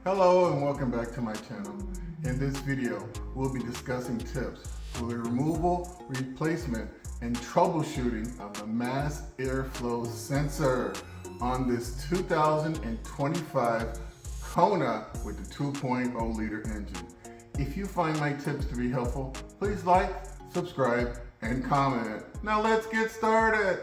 Hello and welcome back to my channel. In this video, we'll be discussing tips for the removal, replacement, and troubleshooting of the mass airflow sensor on this 2025 Kona with the 2.0 liter engine. If you find my tips to be helpful, please like, subscribe, and comment. Now let's get started.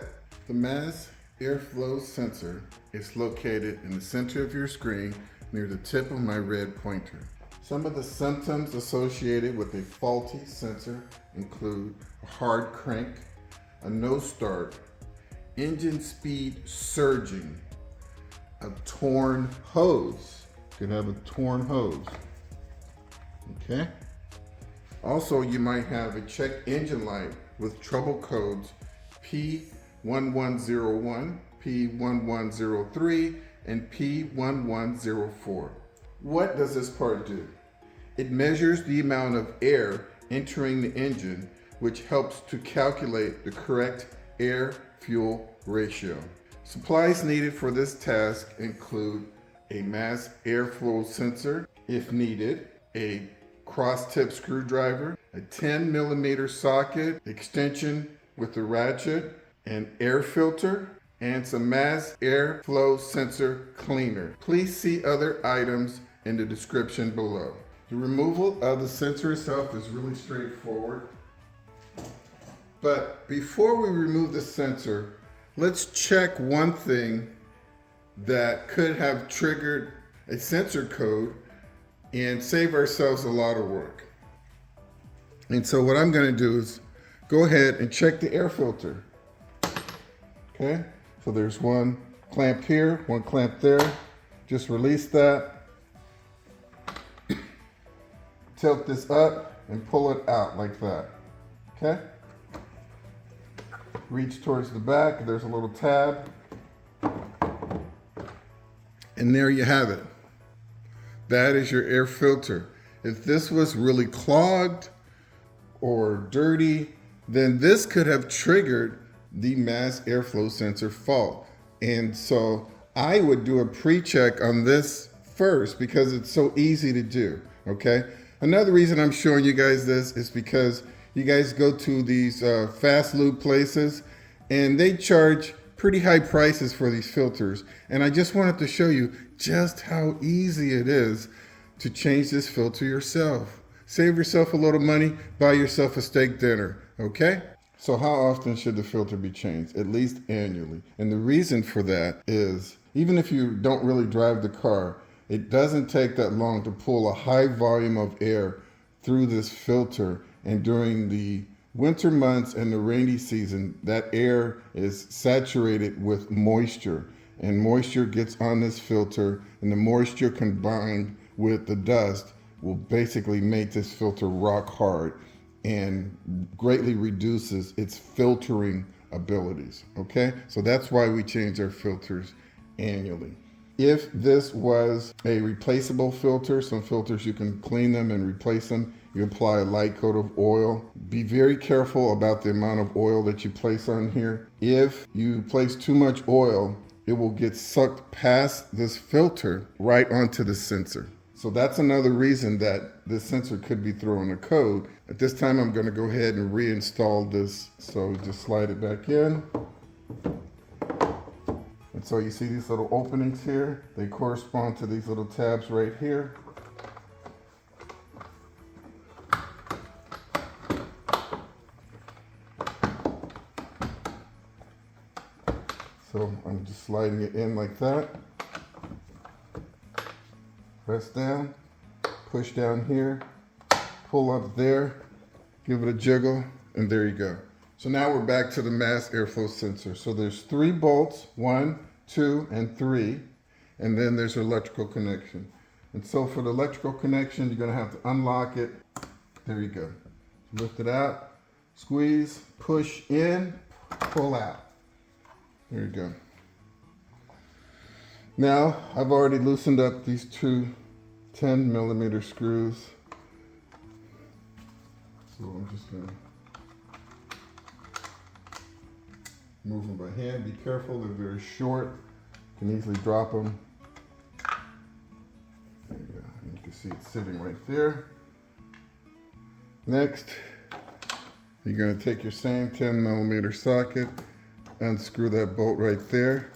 The mass airflow sensor is located in the center of your screen near the tip of my red pointer. Some of the symptoms associated with a faulty sensor include a hard crank, a no start, engine speed surging, a torn hose. You can have a torn hose. Okay? Also, you might have a check engine light with trouble codes P1101, P1103, and P1104. What does this part do? It measures the amount of air entering the engine, which helps to calculate the correct air-fuel ratio. Supplies needed for this task include a mass airflow sensor, if needed, a cross-tip screwdriver, a 10mm socket extension with a ratchet, an air filter, and some mass airflow sensor cleaner. Please see other items in the description below. The removal of the sensor itself is really straightforward. But before we remove the sensor, let's check one thing that could have triggered a sensor code and save ourselves a lot of work. And so what I'm going to do is go ahead and check the air filter. Okay, so there's one clamp here, one clamp there. Just release that. Tilt this up and pull it out like that. Okay? Reach towards the back, there's a little tab. And there you have it. That is your air filter. If this was really clogged or dirty, then this could have triggered the mass airflow sensor fault. And so I would do a pre-check on this first because it's so easy to do, okay? Another reason I'm showing you guys this is because you guys go to these fast lube places and they charge pretty high prices for these filters. And I just wanted to show you just how easy it is to change this filter yourself. Save yourself a little money, buy yourself a steak dinner, okay? So how often should the filter be changed? At least annually. And the reason for that is, even if you don't really drive the car, it doesn't take that long to pull a high volume of air through this filter. And during the winter months and the rainy season, that air is saturated with moisture. And moisture gets on this filter, and the moisture combined with the dust will basically make this filter rock hard and greatly reduces its filtering abilities, okay? So that's why we change our filters annually. If this was a replaceable filter, some filters you can clean them and replace them. You apply a light coat of oil. Be very careful about the amount of oil that you place on here. If you place too much oil, it will get sucked past this filter right onto the sensor. So that's another reason that this sensor could be throwing a code. At this time, I'm going to go ahead and reinstall this. So just slide it back in. And so you see these little openings here. They correspond to these little tabs right here. So I'm just sliding it in like that. Press down, push down here, pull up there, give it a jiggle, and there you go. So now we're back to the mass airflow sensor. So there's 3 bolts, 1, 2, and 3, and then there's an electrical connection. And so for the electrical connection, you're gonna have to unlock it. There you go. Lift it out, squeeze, push in, pull out. There you go. Now, I've already loosened up these 2 10mm screws. So I'm just gonna move them by hand. Be careful, they're very short. You can easily drop them. There you go. see it sitting right there. Next, you're going to take your same 10mm socket, unscrew that bolt right there,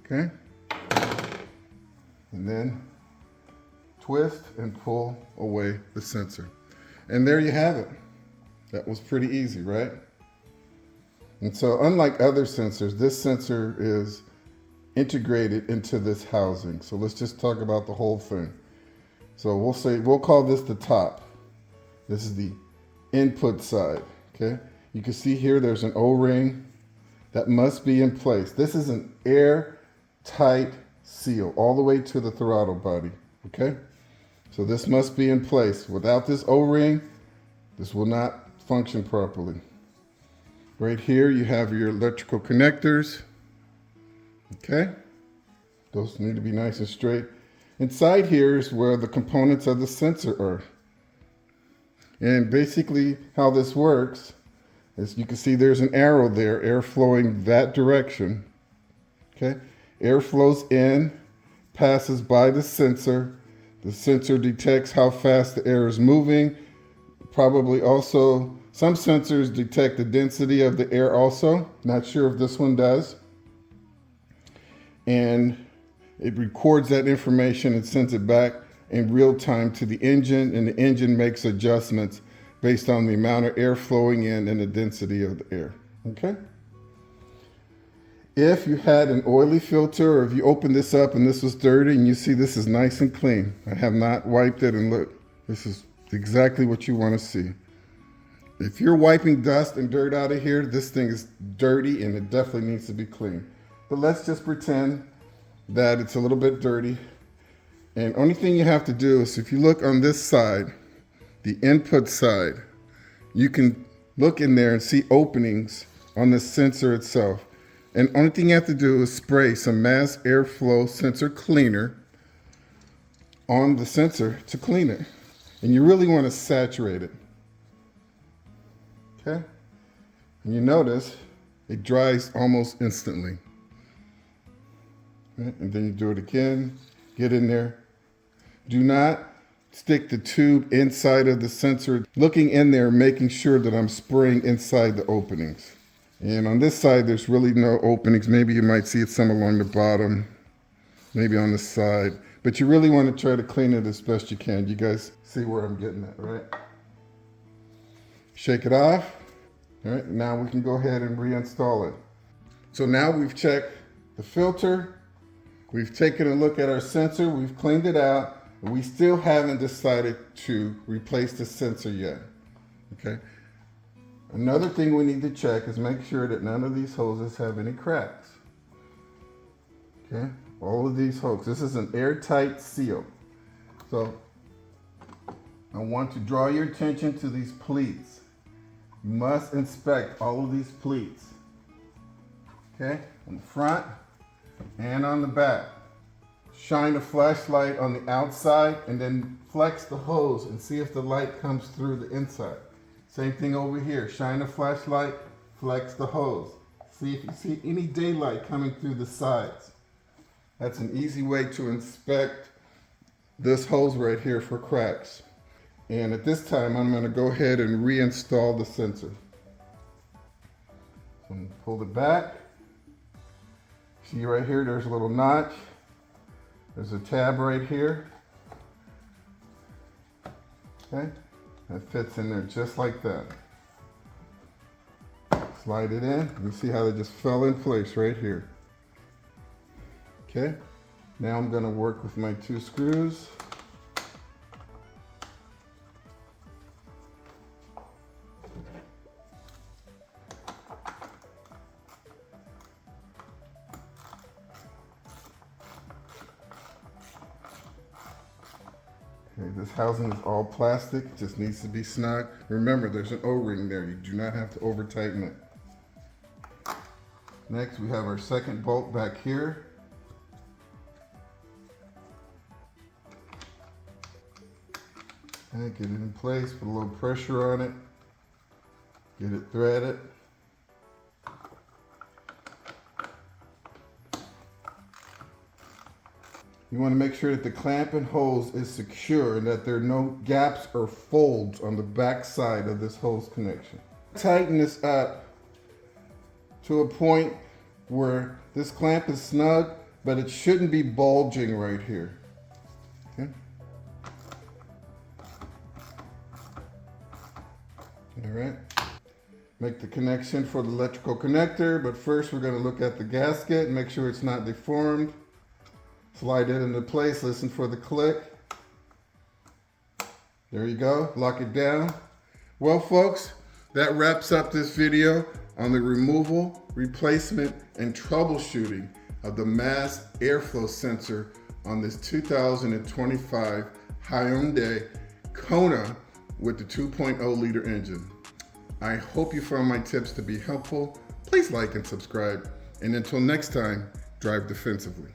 okay? And then twist and pull away the sensor. And there you have it. That was pretty easy, right? And so unlike other sensors, this sensor is integrated into this housing. So let's just talk about the whole thing. So we'll call this the top. This is the input side, okay? You can see here there's an O-ring that must be in place. This is an airtight seal all the way to the throttle body, okay? So this must be in place. Without this O-ring, this will not function properly. Right here you have your electrical connectors, okay? Those need to be nice and straight. Inside here is where the components of the sensor are. And basically how this works is you can see there's an arrow there, air flowing that direction, okay? Air flows in, passes by the sensor. The sensor detects how fast the air is moving. Probably also, some sensors detect the density of the air also. Not sure if this one does. And it records that information and sends it back in real time to the engine, and the engine makes adjustments based on the amount of air flowing in and the density of the air, okay? If you had an oily filter, or if you open this up and this was dirty and you see this is nice and clean, I have not wiped it, and look, this is exactly what you want to see. If you're wiping dust and dirt out of here, this thing is dirty and it definitely needs to be cleaned. But let's just pretend that it's a little bit dirty. And only thing you have to do is, if you look on this side, the input side, you can look in there and see openings on the sensor itself. And only thing you have to do is spray some mass airflow sensor cleaner on the sensor to clean it. And you really want to saturate it. Okay? And you notice it dries almost instantly. Right? And then you do it again, get in there. Do not stick the tube inside of the sensor, looking in there, making sure that I'm spraying inside the openings. And on this side, there's really no openings. Maybe you might see it some along the bottom, maybe on the side. But you really want to try to clean it as best you can. You guys see where I'm getting at, right? Shake it off. All right, now we can go ahead and reinstall it. So now we've checked the filter. We've taken a look at our sensor. We've cleaned it out. And we still haven't decided to replace the sensor yet, okay? Another thing we need to check is make sure that none of these hoses have any cracks, okay? All of these hoses. This is an airtight seal. So I want to draw your attention to these pleats. You must inspect all of these pleats, okay? On the front and on the back. Shine a flashlight on the outside and then flex the hose and see if the light comes through the inside. Same thing over here. Shine a flashlight, flex the hose. See if you see any daylight coming through the sides. That's an easy way to inspect this hose right here for cracks. And at this time, I'm going to go ahead and reinstall the sensor. So I'm going to pull it back. See right here, there's a little notch. There's a tab right here. Okay, that fits in there just like that. Slide it in. You see how they just fell in place right here. Okay, now I'm going to work with my 2 screws. Okay, this housing is all plastic, it just needs to be snug. Remember, there's an O-ring there. You do not have to over tighten it. Next, we have our second bolt back here. Okay, get it in place, put a little pressure on it, get it threaded. You want to make sure that the clamp and hose is secure and that there are no gaps or folds on the back side of this hose connection. Tighten this up to a point where this clamp is snug, but it shouldn't be bulging right here. Okay. All right. Make the connection for the electrical connector, but first we're going to look at the gasket and make sure it's not deformed. Slide it into place, listen for the click. There you go, lock it down. Well folks, that wraps up this video on the removal, replacement, and troubleshooting of the MAFS airflow sensor on this 2025 HYUNDAI Kona with the 2.0 liter engine. I hope you found my tips to be helpful. Please like and subscribe. And until next time, drive defensively.